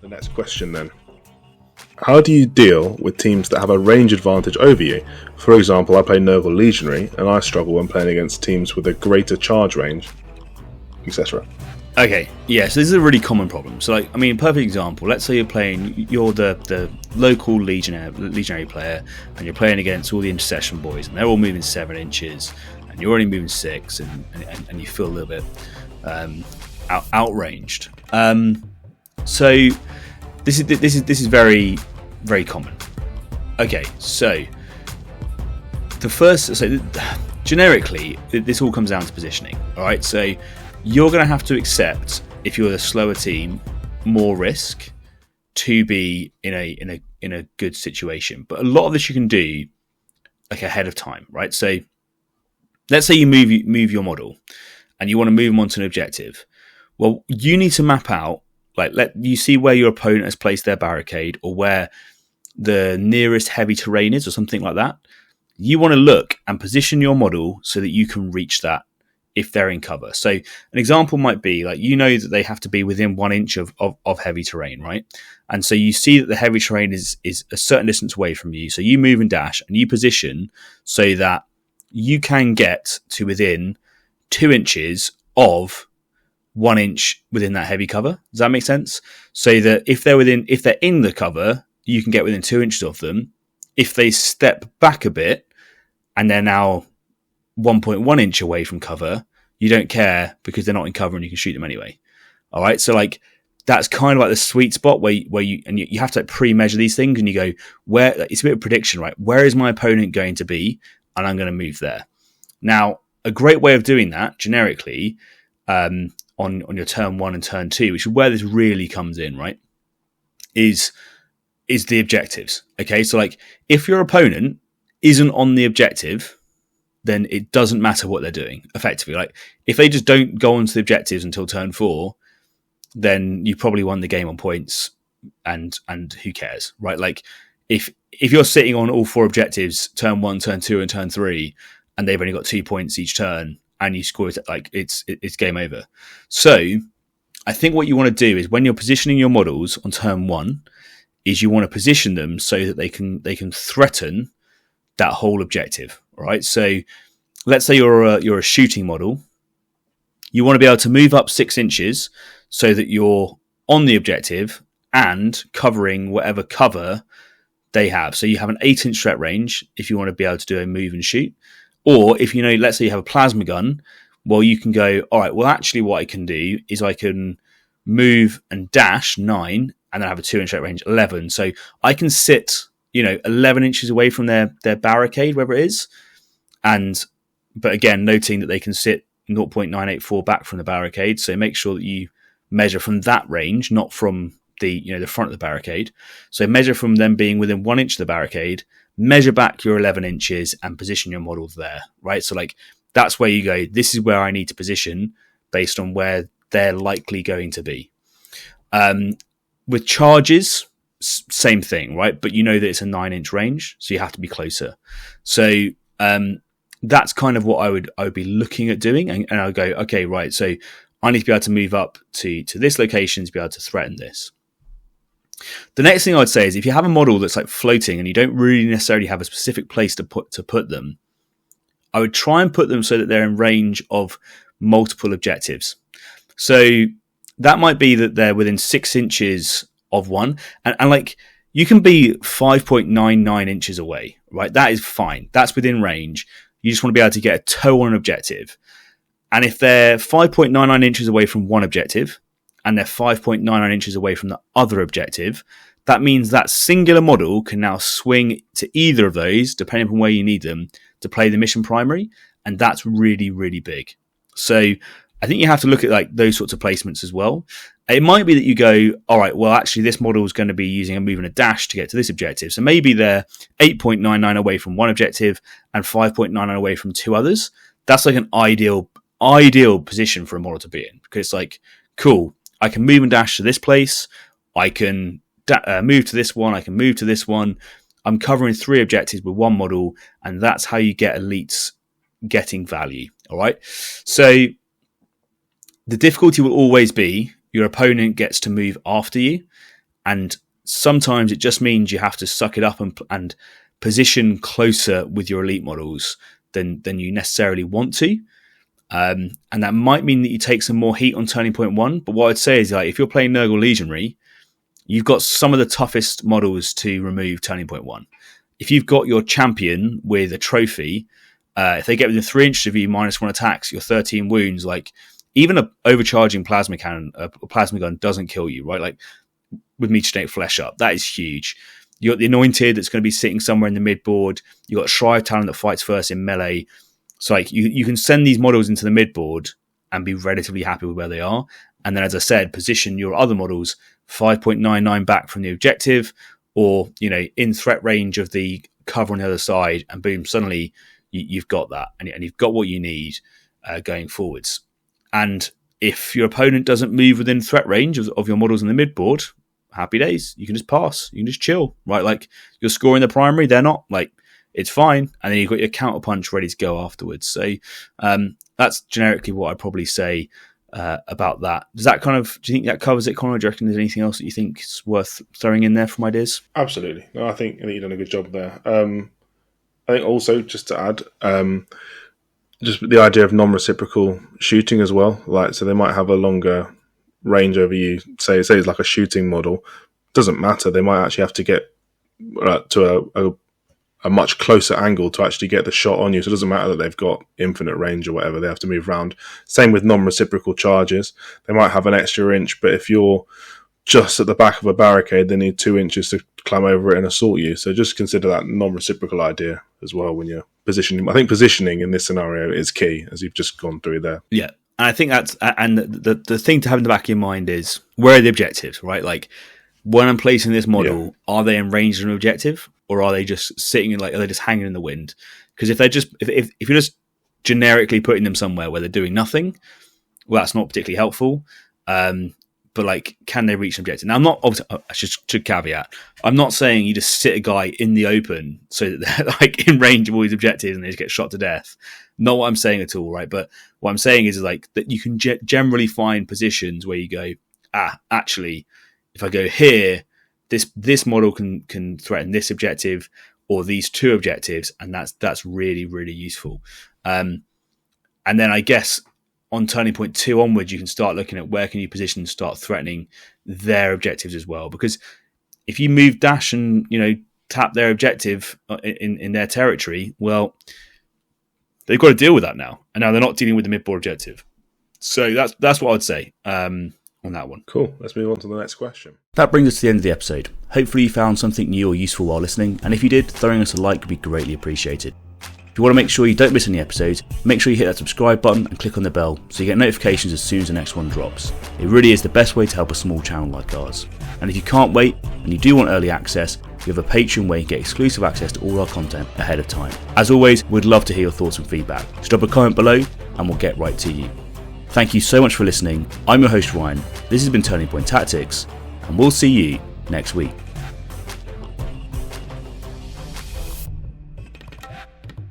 The next question then. How do you deal with teams that have a range advantage over you? For example, I play Noble Legionary and I struggle when playing against teams with a greater charge range, etc. Okay, yeah, so this is a really common problem. So, like, I mean, perfect example. Let's say you're the local legionary player, and you're playing against all the intercession boys, and they're all moving 7 inches, and you're only moving 6, and you feel a little bit outranged. So this is very, very common. Okay, so generically, this all comes down to positioning. All right, so you're going to have to accept, if you're the slower team, more risk to be in a good situation. But a lot of this you can do like ahead of time, right? So let's say you move your model and you want to move them onto an objective. Well, you need to map out, like, let you see where your opponent has placed their barricade or where the nearest heavy terrain is or something like that. You want to look and position your model so that you can reach that if they're in cover. So an example might be, like, you know that they have to be within 1 inch of heavy terrain, right? And so you see that the heavy terrain is a certain distance away from you. So you move and dash and you position so that you can get to within 2 inches of 1 inch within that heavy cover. Does that make sense? So that if they're in the cover, you can get within 2 inches of them. If they step back a bit and they're now 1.1 inch away from cover, you don't care because they're not in cover and you can shoot them anyway. All right, so like that's kind of like the sweet spot where you have to like pre-measure these things and you go, where it's a bit of prediction, right? Where is my opponent going to be, and I'm going to move there. Now, a great way of doing that generically on your turn 1 and turn 2, which is where this really comes in, right? Is the objectives. Okay, so like if your opponent isn't on the objective, then it doesn't matter what they're doing, effectively. Like, if they just don't go onto the objectives until turn 4, then you probably won the game on points, and who cares, right? Like, if you're sitting on all 4 objectives, turn 1, turn 2, and turn 3, and they've only got 2 points each turn, and you score it, like, it's game over. So, I think what you want to do is, when you're positioning your models on turn 1, is you want to position them so that they can threaten that whole objective, right? So let's say you're a shooting model. You want to be able to move up 6 inches so that you're on the objective and covering whatever cover they have. So you have an 8-inch threat range if you want to be able to do a move and shoot. Or if let's say you have a plasma gun, well, you can go, all right, well, actually what I can do is I can move and dash 9 and then have a 2-inch threat range 11. So I can sit 11 inches away from their barricade, wherever it is. But again, noting that they can sit 0.984 back from the barricade. So make sure that you measure from that range, not from the front of the barricade. So measure from them being within 1 inch of the barricade, measure back your 11 inches and position your models there, right? So like, that's where you go, this is where I need to position based on where they're likely going to be. With charges, same thing, right? But you know that it's a 9-inch range, so you have to be closer. So that's kind of what I would be looking at doing, and I'll go, okay, right, so I need to be able to move up to this location to be able to threaten this. The next thing I'd say is, if you have a model that's like floating and you don't really necessarily have a specific place to put them, I would try and put them so that they're in range of multiple objectives. So that might be that they're within 6 inches of one, and like, you can be 5.99 inches away, right? That is fine. That's within range. You just want to be able to get a toe on an objective. And if they're 5.99 inches away from one objective and they're 5.99 inches away from the other objective, that means that singular model can now swing to either of those, depending on where you need them, to play the mission primary. And that's really, really big. So I think you have to look at like those sorts of placements as well. It might be that you go, all right, well, actually, this model is going to be using a move and a dash to get to this objective. So maybe they're 8.99 away from one objective and 5.99 away from 2 others. That's like an ideal position for a model to be in, because it's like, cool, I can move and dash to this place. I can move to this one. I can move to this one. I'm covering 3 objectives with one model, and that's how you get elites getting value. All right. So the difficulty will always be your opponent gets to move after you, And sometimes it just means you have to suck it up and position closer with your elite models than you necessarily want to. And that might mean that you take some more heat on Turning Point 1. But what I'd say is, like, if you're playing Nurgle Legionary, you've got some of the toughest models to remove Turning Point 1. If you've got your champion with a trophy, if they get within 3 inches of you, -1 attacks, you're 13 wounds, like, even a overcharging plasma cannon, a plasma gun doesn't kill you, right? Like, with Mutagenate Flesh Up, that is huge. You got the Anointed that's going to be sitting somewhere in the mid-board. You got Shrive Talent that fights first in melee. So, like, you can send these models into the mid-board and be relatively happy with where they are. And then, as I said, position your other models 5.99 back from the objective, or, you know, in threat range of the cover on the other side, and boom, suddenly you've got that, and you've got what you need going forwards. And if your opponent doesn't move within threat range of your models in the mid-board, happy days. You can just pass. You can just chill, right? Like, you're scoring the primary, they're not. Like, it's fine. And then you've got your counter punch ready to go afterwards. So that's generically what I'd probably say about that. Does that kind of, do you think that covers it, Conor? Do you reckon there's anything else that you think is worth throwing in there from ideas? Absolutely. No, I think you've done a good job there. I think also, just to add, just the idea of non-reciprocal shooting as well. Like, so they might have a longer range over you. Say it's like a shooting model. Doesn't matter. They might actually have to get to a much closer angle to actually get the shot on you. So it doesn't matter that they've got infinite range or whatever. They have to move around. Same with non-reciprocal charges. They might have an extra inch, but if you're just at the back of a barricade, they need 2 inches to climb over it and assault you. So just consider that non-reciprocal idea as well when you're positioning. I think positioning in this scenario is key, as you've just gone through there. Yeah. And I think that's, and the thing to have in the back of your mind is, where are the objectives, right? Like, when I'm placing this model, are they in range of an objective, or are they just sitting in, like, are they just hanging in the wind? Because if they're just, if you're just generically putting them somewhere where they're doing nothing, well, that's not particularly helpful. But, like, can they reach an objective? Now, I'm not, I should caveat, I'm not saying you just sit a guy in the open so that they're, like, in range of all these objectives and they just get shot to death. Not what I'm saying at all, right? But what I'm saying is, like, that you can generally find positions where you go, actually, if I go here, this model can threaten this objective or these 2 objectives, and that's really, really useful. And then I guess on Turning Point 2 onwards, you can start looking at where can you position and start threatening their objectives as well. Because if you move dash and, you know, tap their objective in their territory, well, they've got to deal with that now. And now they're not dealing with the mid-board objective. So that's what I would say on that one. Cool. Let's move on to the next question. That brings us to the end of the episode. Hopefully you found something new or useful while listening. And if you did, throwing us a like would be greatly appreciated. If you want to make sure you don't miss any episodes, make sure you hit that subscribe button and click on the bell so you get notifications as soon as the next one drops. It really is the best way to help a small channel like ours. And if you can't wait and you do want early access, we have a Patreon where you get exclusive access to all our content ahead of time. As always, we'd love to hear your thoughts and feedback. So drop a comment below and we'll get right to you. Thank you so much for listening. I'm your host Ryan. This has been Turning Point Tactics, and we'll see you next week.